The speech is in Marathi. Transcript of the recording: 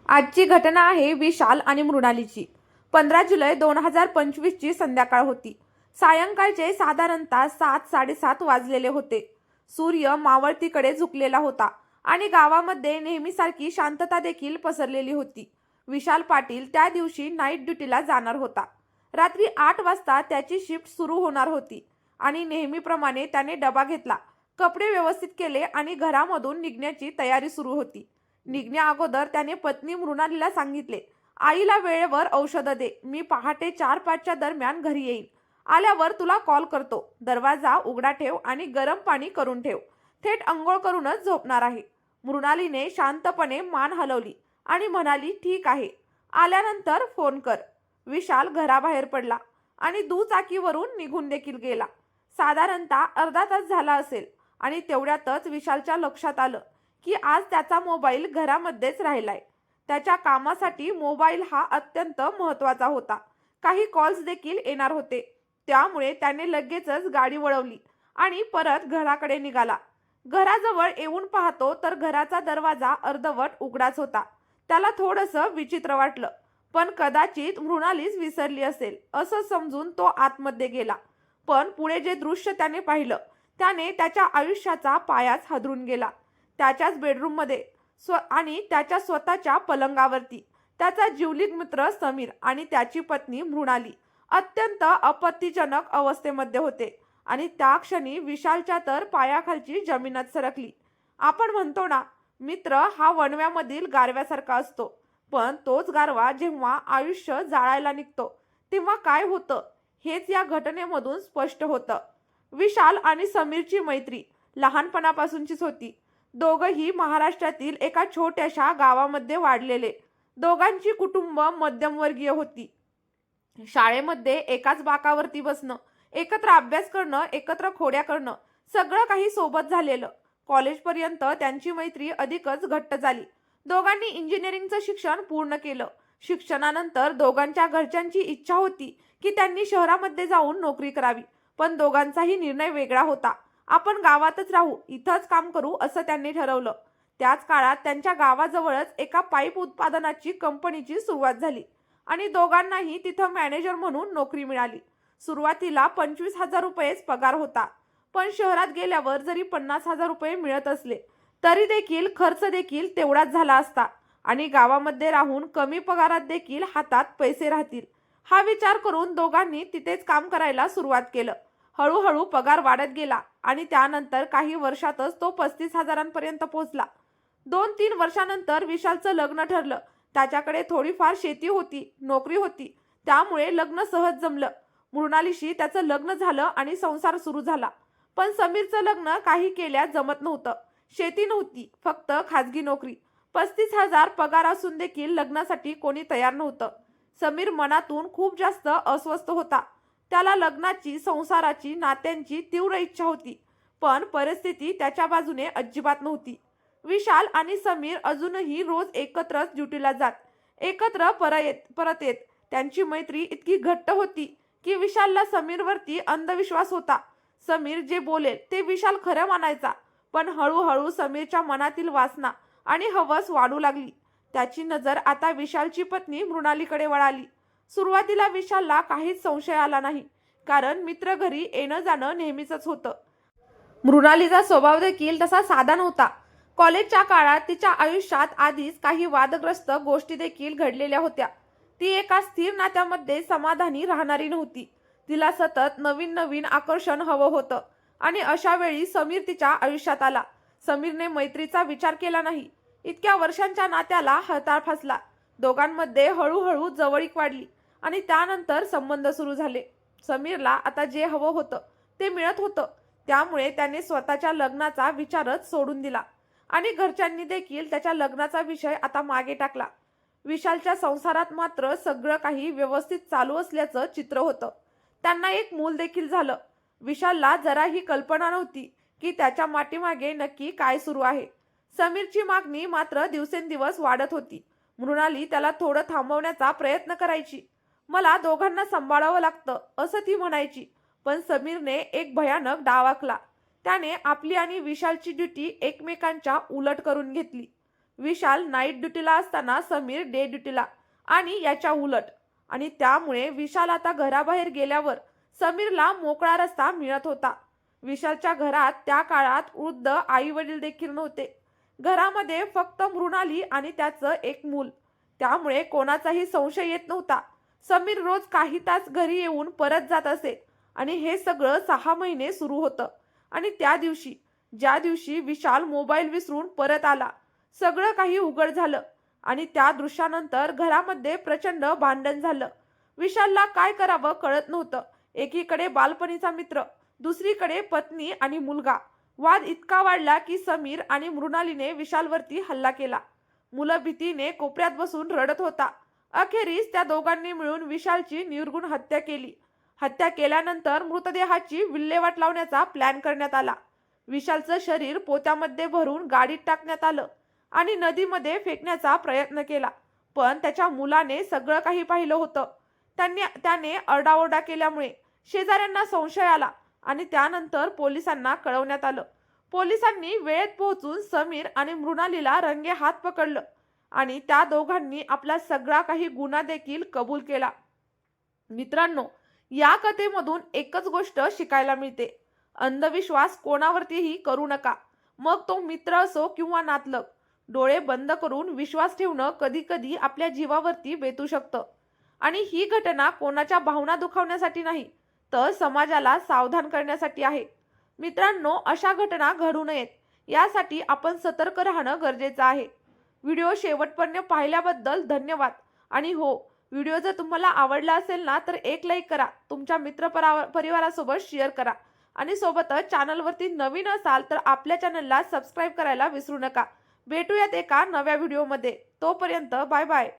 आजची घटना आहे विशाल आणि मृणालीची. 15 जुलै 2025 ची संध्याकाळ होती. सायंकाळचे साधारणतः 7:30 वाजलेले होते. सूर्य मावळतीकडे झुकलेला होता आणि गावामध्ये नेहमीसारखी शांतता देखील पसरलेली होती. विशाल पाटील त्या दिवशी नाईट ड्युटीला जाणार होता. रात्री 8 वाजता त्याची शिफ्ट सुरू होणार होती आणि नेहमीप्रमाणे त्याने डबा घेतला, कपडे व्यवस्थित केले आणि घरामधून निघण्याची तयारी सुरू होती. निघण्या अगोदर त्याने पत्नी मृणालीला सांगितले, आईला वेळेवर औषधं दे. मी पहाटे 4-5च्या दरम्यान घरी येईन. आल्यावर तुला कॉल करतो. दरवाजा उघडा ठेव आणि गरम पाणी करून ठेव. थेट अंघोळ करूनच झोपणार आहे. मृणालीने शांतपणे मान हलवली आणि म्हणाली, ठीक आहे. आल्यानंतर फोन कर. विशाल घराबाहेर पडला आणि दुचाकीवरून निघून देखील गेला. साधारणतः अर्धा तास झाला असेल आणि तेवढ्यातच विशालच्या लक्षात आलं की आज त्याचा मोबाईल घरामध्येच राहिलाय. त्याच्या कामासाठी मोबाईल हा अत्यंत महत्त्वाचा होता. काही कॉल्स देखील येणार होते. त्यामुळे त्याने लगेचच गाडी वळवली आणि परत घराकडे निघाला. घराजवळ येऊन पाहतो तर घराचा दरवाजा अर्धवट उघडाच होता. त्याला थोडंसं विचित्र वाटलं, पण कदाचित मृणालीच विसरली असेल असं समजून तो आतमध्ये गेला. पण पुढे जे दृश्य त्याने पाहिलं त्याने त्याच्या आयुष्याचा पायाच हादरून गेला. त्याच्याच बेडरूममध्ये आणि त्याच्या स्वतःच्या पलंगावरती त्याचा जिवलग मित्र समीर आणि त्याची पत्नी मृणाली अत्यंत आपत्तीजनक अवस्थेमध्ये होते आणि त्या क्षणी विशालच्या तर पायाखालची जमीनच सरकली. आपण म्हणतो ना, मित्र हा वणव्यामधील गारव्यासारखा असतो, पण तोच गारवा जेव्हा आयुष्य जाळायला निघतो तेव्हा काय होतं हेच या घटनेमधून स्पष्ट होतं. विशाल आणि समीरची मैत्री लहानपणापासूनचीच होती. दोघंही महाराष्ट्रातील एका छोट्याशा गावामध्ये वाढलेले. दोघांची कुटुंब मध्यमवर्गीय होती. शाळेमध्ये एकाच बाकावरती बसणं, एकत्र अभ्यास करणं, एकत्र खोड्या करणं, सगळं काही सोबत झालेलं. कॉलेजपर्यंत त्यांची मैत्री अधिकच घट्ट झाली. दोघांनी इंजिनिअरिंगचं शिक्षण पूर्ण केलं. शिक्षणानंतर दोघांच्या घरच्यांची इच्छा होती की त्यांनी शहरामध्ये जाऊन नोकरी करावी, पण दोघांचाही निर्णय वेगळा होता. आपण गावातच राहू, इथंच काम करू असं त्यांनी ठरवलं. त्याच काळात त्यांच्या गावाजवळच एका पाईप उत्पादनाची कंपनीची सुरुवात झाली आणि दोघांनाही तिथं मॅनेजर म्हणून नोकरी मिळाली. सुरुवातीला 25,000 रुपयेच पगार होता, पण शहरात गेल्यावर जरी 50,000 रुपये मिळत असले तरी देखील खर्च देखील तेवढाच झाला असता आणि गावामध्ये राहून कमी पगारात देखील हातात पैसे राहतील हा विचार करून दोघांनी तिथेच काम करायला सुरुवात केलं. हळूहळू पगार वाढत गेला आणि त्यानंतर काही वर्षातच तो 35,000पर्यंत पोहोचला. 2-3 वर्षानंतर विशालचं लग्न ठरलं. त्याच्याकडे थोडीफार शेती होती, नोकरी होती, त्यामुळे लग्न सहज जमलं. मृणालीशी त्याचं लग्न झालं आणि संसार सुरू झाला. पण समीरचं लग्न काही केल्यास जमत नव्हतं. शेती नव्हती, फक्त खाजगी नोकरी. 35,000 पगार असून देखील लग्नासाठी कोणी तयार नव्हतं. समीर मनातून खूप जास्त अस्वस्थ होता. त्याला लग्नाची, संसाराची, नात्यांची तीव्र इच्छा होती, पण परिस्थिती त्याच्या बाजूने अजिबात नव्हती. विशाल आणि समीर अजूनही रोज एकत्रच ड्युटीला जात, एकत्र परत येत. त्यांची मैत्री इतकी घट्ट होती की विशालला समीरवरती अंधविश्वास होता. समीर जे बोलेल ते विशाल खरं मानायचा. पण हळूहळू समीरच्या मनातील वासना आणि हवस वाढू लागली. त्याची नजर आता विशालची पत्नी मृणालीकडे वळाली. सुरुवातीला विशालला काहीच संशय आला नाही, कारण मित्र घरी येणं जाणं नेहमीच होतं. मृणालीचा स्वभाव देखील तसा साधा नव्हता. कॉलेजच्या काळात तिच्या आयुष्यात आधीच काही वादग्रस्त गोष्टी देखील घडलेल्या होत्या. ती एका स्थिर नात्यामध्ये समाधानी राहणारी नव्हती. तिला सतत नवीन नवीन आकर्षण हवं होतं आणि अशा वेळी समीर तिच्या आयुष्यात आला. समीरने मैत्रीचा विचार केला नाही. इतक्या वर्षांच्या नात्याला हळताळ फासला. दोघांमध्ये हळूहळू जवळीक वाढली आणि त्यानंतर संबंध सुरू झाले. समीरला आता जे हवं होतं ते मिळत होतं, त्यामुळे त्याने स्वतःच्या लग्नाचा विचारच सोडून दिला आणि घरच्यांनी देखील त्याच्या लग्नाचा विषय आता मागे टाकला. विशालच्या संसारात मात्र सगळं काही व्यवस्थित चालू असल्याचं चित्र होतं. त्यांना एक मूल देखील झालं. विशालला जराही कल्पना नव्हती की त्याच्या पाठीमागे नक्की काय सुरू आहे. समीरची मागणी मात्र दिवसेंदिवस वाढत होती. मृणाली त्याला थोडं थांबवण्याचा प्रयत्न करायची. मला दोघांना सांभाळावं लागतं असं ती म्हणायची. पण समीरने एक भयानक डाव आखला. त्याने आपली आणि विशालची ड्युटी एकमेकांच्या उलट करून घेतली. विशाल नाईट ड्युटीला असताना समीर डे ड्युटीला आणि याच्या उलट. आणि त्यामुळे विशाल आता घराबाहेर गेल्यावर समीरला मोकळा रस्ता मिळत होता. विशालच्या घरात त्या काळात वृद्ध आई वडील देखील नव्हते. घरामध्ये फक्त मृणाली आणि त्याचं एक मूल. त्यामुळे कोणाचाही संशय येत नव्हता. समीर रोज काही तास घरी येऊन परत जात असे आणि हे सगळं 6 महिने सुरू होतं. आणि त्या दिवशी, ज्या दिवशी विशाल मोबाईल विसरून परत आला, सगळं काही उघड झालं आणि त्या दृश्यानंतर घरामध्ये प्रचंड भांडण झालं. विशालला काय करावं कळत नव्हतं. एकीकडे बालपणीचा मित्र, दुसरीकडे पत्नी आणि मुलगा. वाद इतका वाढला की समीर आणि मृणालीने विशालवरती हल्ला केला. मुलं भीतीने कोपऱ्यात बसून रडत होता. अखेरीस त्या दोघांनी मिळून विशालची निर्घृण हत्या केली. हत्या केल्यानंतर मृतदेहाची विल्हेवाट लावण्याचा प्लॅन करण्यात आला. विशालचं शरीर पोत्यामध्ये भरून गाडीत टाकण्यात आलं आणि नदीमध्ये फेकण्याचा प्रयत्न केला. पण त्याच्या मुलाने सगळं काही पाहिलं होतं. त्याने आरडाओरडा केल्यामुळे शेजाऱ्यांना संशय आला आणि त्यानंतर पोलिसांना कळवण्यात आलं. पोलिसांनी वेळेत पोहोचून समीर आणि मृणालीला रंगेहात पकडलं आणि त्या दोघांनी आपला सगळा काही गुन्हा देखील कबूल केला. मित्रांनो, या कथेमधून एकच गोष्ट शिकायला मिळते. अंधविश्वास कोणावरतीही करू नका. मग तो मित्र असो किंवा नातलग. डोळे बंद करून विश्वास ठेवणं कधी कधी आपल्या जीवावरती बेतू शकतं. आणि ही घटना कोणाच्या भावना दुखावण्यासाठी नाही, तर समाजाला सावधान करण्यासाठी आहे. मित्रांनो, अशा घटना घडू नयेत यासाठी आपण सतर्क राहणं गरजेचं आहे. व्हिडिओ शेवटपर्यंत पाहिल्याबद्दल धन्यवाद. आणि हो, व्हिडिओ जर तुम्हाला आवडला असेल ना, तर एक लाईक करा, तुमच्या परिवारासोबत शेअर करा आणि सोबतच चॅनलवरती नवीन असाल तर आपल्या चॅनलला सबस्क्राईब करायला विसरू नका. भेटूयात एका नव्या व्हिडिओमध्ये. तोपर्यंत बाय बाय.